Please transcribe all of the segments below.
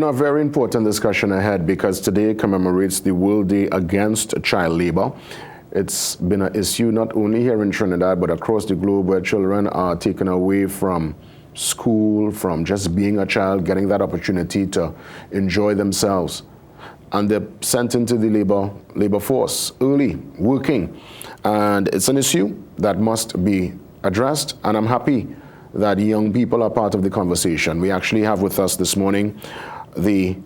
A very important discussion ahead because today commemorates the World Day Against Child Labor. It's been an issue not only here in Trinidad but across the globe where children are taken away from school, from just being a child, getting that opportunity to enjoy themselves. And they're sent into the labor force early, working. And it's an issue that must be addressed, and I'm happy that young people are part of the conversation. We actually have with us this morning the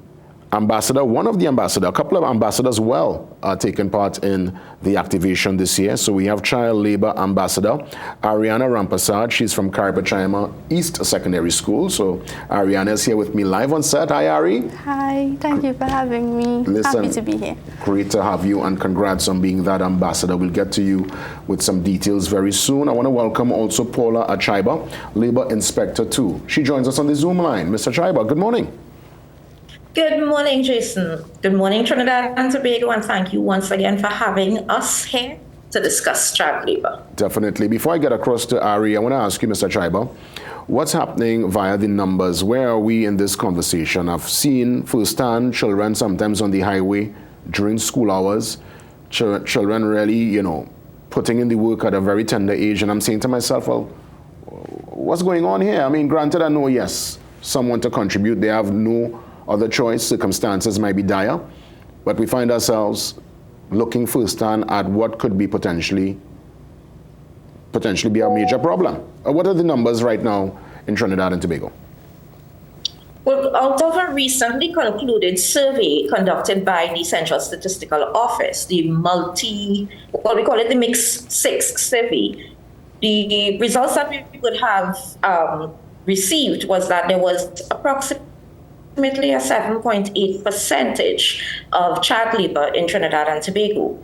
ambassador, one of the ambassadors, a couple of ambassadors are taking part in the activation this year. So we have Child Labor Ambassador Ariana Rampasad. She's from Caripachima East Secondary School. So Ariana is here with me live on set. Hi, Ari. Hi, thank you for having me. Listen, happy to be here. Great to have you, and congrats on being that ambassador. We'll get to you with some details very soon. I want to welcome also Paula Achaiba, Labour Inspector 2. She joins us on the Zoom line. Mr. Achaiba, good morning. Good morning, Jason. Good morning, Trinidad and Tobago, and thank you once again for having us here to discuss child labor. Definitely. Before I get across to Ari, I want to ask you, Mr. Achaiba, what's happening via the numbers? Where are we in this conversation? I've seen firsthand children sometimes on the highway during school hours, children really, putting in the work at a very tender age, and I'm saying to myself, well, what's going on here? I mean, granted, I know, yes, someone to contribute, they have no other choice, circumstances might be dire, but we find ourselves looking firsthand at what could be potentially be a major problem. What are the numbers right now in Trinidad and Tobago? Well, out of a recently concluded survey conducted by the Central Statistical Office, the we call it the Mix 6 survey, the results that we would have received was that there was approximately a 7.8% of child labor in Trinidad and Tobago.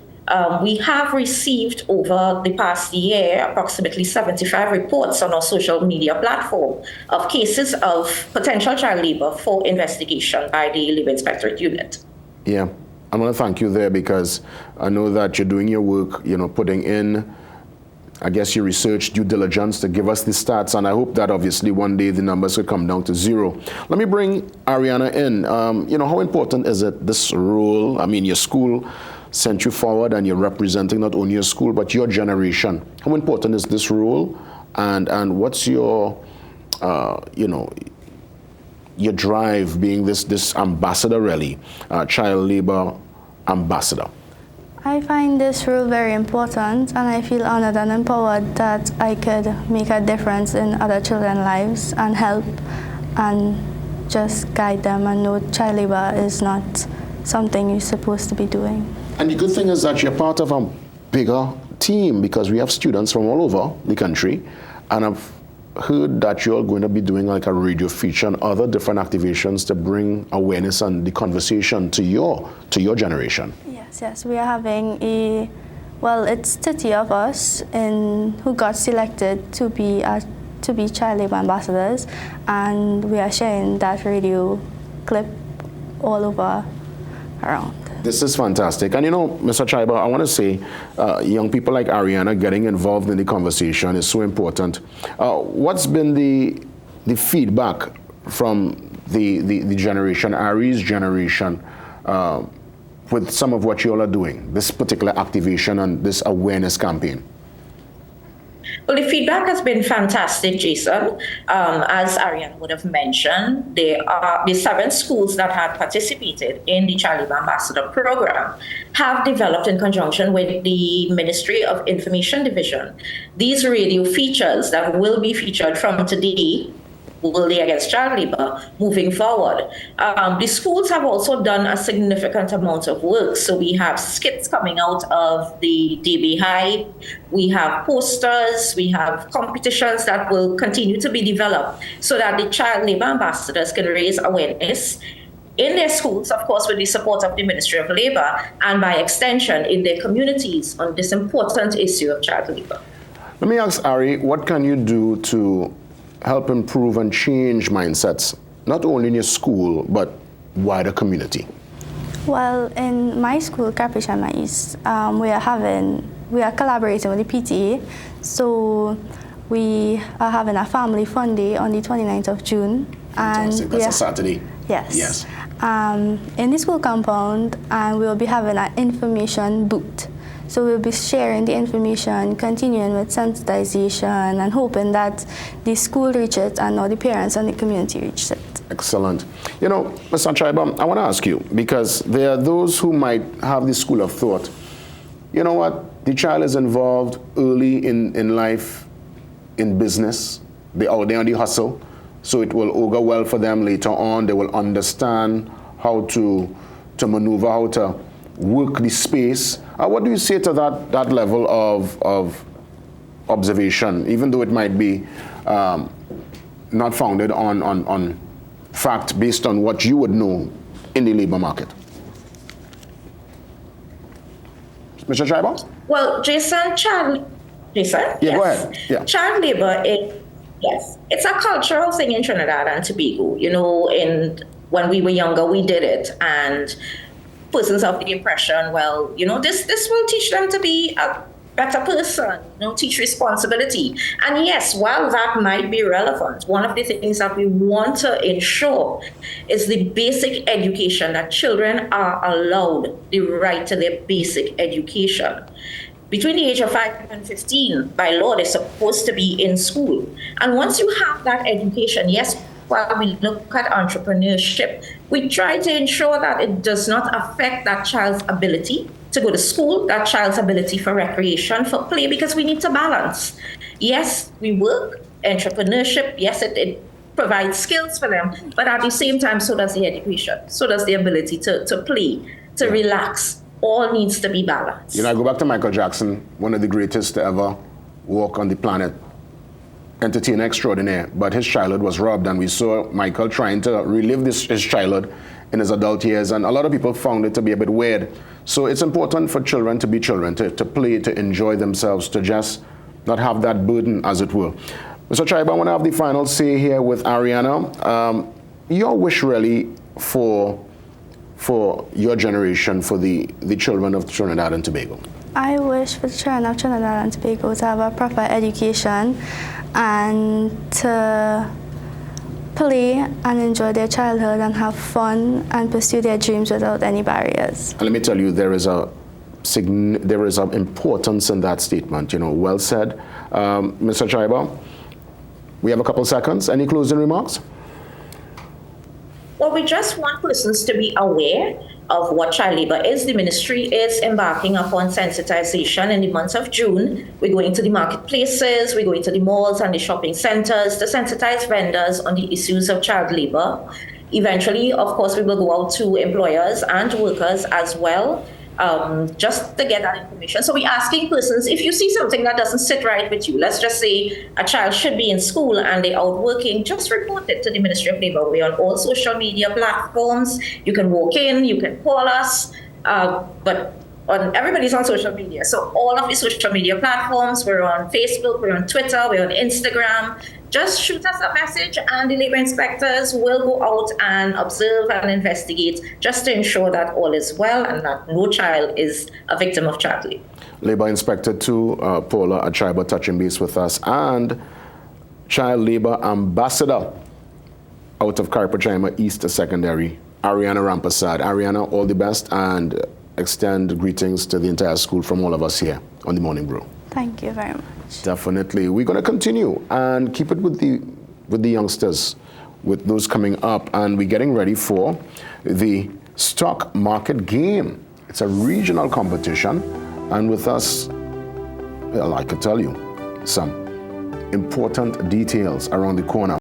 We have received over the past year approximately 75 reports on our social media platform of cases of potential child labor for investigation by the Labour Inspectorate Unit. Yeah, I want to thank you there because I know that you're doing your work, putting in, I guess, your research, due diligence to give us the stats, and I hope that obviously one day the numbers will come down to zero. Let me bring Ariana in. How important is it, this role? I mean, your school sent you forward and you're representing not only your school, but your generation. How important is this role? And what's your, your drive being this ambassador really, child labor ambassador? I find this role very important, and I feel honored and empowered that I could make a difference in other children's lives and help and just guide them and know child labor is not something you're supposed to be doing. And the good thing is that you're part of a bigger team because we have students from all over the country, and I've heard that you're going to be doing like a radio feature and other different activations to bring awareness and the conversation to your generation. Yes, we are having it's 30 of us who got selected to be child labor ambassadors, and we are sharing that radio clip all over around. This is fantastic. And Mr. Achaiba, I want to say young people like Ariana getting involved in the conversation is so important. What's been the feedback from the generation, Ari's generation, with some of what you all are doing, this particular activation and this awareness campaign? Well, the feedback has been fantastic, Jason. As Ariane would have mentioned, there are the 7 schools that have participated in the Child Labor Ambassador program have developed in conjunction with the Ministry of Information Division these radio features that will be featured from today, World Day Against Child Labor, moving forward. The schools have also done a significant amount of work. So we have skits coming out of the DB High, we have posters, we have competitions that will continue to be developed so that the child labor ambassadors can raise awareness in their schools, of course, with the support of the Ministry of Labor, and by extension in their communities on this important issue of child labor. Let me ask Ari, what can you do to help improve and change mindsets, not only in your school, but wider community? Well, in my school, Caripachima East, we are collaborating with the PTA. So we are having a family fun day on the 29th of June. Fantastic. That's a Saturday. Yes. Yes. In the school compound, and we'll be having an information booth. So we'll be sharing the information, continuing with sensitization, and hoping that the school reaches it and now the parents and the community reach it. Excellent. You know, Mr. Chaiba, I want to ask you, because there are those who might have this school of thought, you know what, the child is involved early in life, in business, they're out there on the hustle, so it will augur well for them later on. They will understand how to maneuver, how to work the space. What do you say to that level of observation, even though it might be not founded on fact, based on what you would know in the labor market? Mr. Chaiba? Well, Jason? Yeah, Yes. Go ahead. Yeah. Child labor it's a cultural thing in Trinidad and Tobago. You know, when we were younger, we did it, and persons of the impression, well, you know, this will teach them to be a better person, you know, teach responsibility. And yes, while that might be relevant, one of the things that we want to ensure is the basic education, that children are allowed the right to their basic education. Between the age of 5 and 15, by law, they're supposed to be in school. And once you have that education, yes, while we look at entrepreneurship, we try to ensure that it does not affect that child's ability to go to school, that child's ability for recreation, for play, because we need to balance. Yes, we work, entrepreneurship, yes, it provides skills for them, but at the same time, so does the education, so does the ability to play, to relax. All needs to be balanced. You know, I go back to Michael Jackson, one of the greatest to ever walk on the planet, entertainer extraordinaire, but his childhood was robbed, and we saw Michael trying to relive his childhood in his adult years, and a lot of people found it to be a bit weird. So it's important for children to be children, to play, to enjoy themselves, to just not have that burden, as it were. Mr. Chaiba, I want to have the final say here with Ariana. Your wish really for your generation, for the children of Trinidad and Tobago? I wish for the children of Trinidad and Tobago to have a proper education and to play and enjoy their childhood and have fun and pursue their dreams without any barriers. And let me tell you, there is an importance in that statement. You know, well said. Mr. Chaiba, we have a couple seconds. Any closing remarks? Well, we just want persons to be aware of what child labor is. The ministry is embarking upon sensitization in the month of June. We're going to the marketplaces, we're going to the malls and the shopping centers to sensitize vendors on the issues of child labor. Eventually, of course, we will go out to employers and workers as well, just to get that information. So we're asking persons, if you see something that doesn't sit right with you, let's just say a child should be in school and they're out working, just report it to the Ministry of Labor. We're on all social media platforms. You can walk in, you can call us, but everybody's on social media. So all of the social media platforms, we're on Facebook, we're on Twitter, we're on Instagram. Just shoot us a message and the labor inspectors will go out and observe and investigate, just to ensure that all is well and that no child is a victim of child labor. Labour Inspector 2, Paula Achaiba, touching base with us, and Child Labor Ambassador out of Carpachima East Secondary, Ariana Rampasad. Ariana, all the best, and extend greetings to the entire school from all of us here on the Morning Brew. Thank you very much. Definitely. We're going to continue and keep it with the youngsters, with those coming up, and we're getting ready for the stock market game. It's a regional competition, and with us, well, I could tell you some important details around the corner.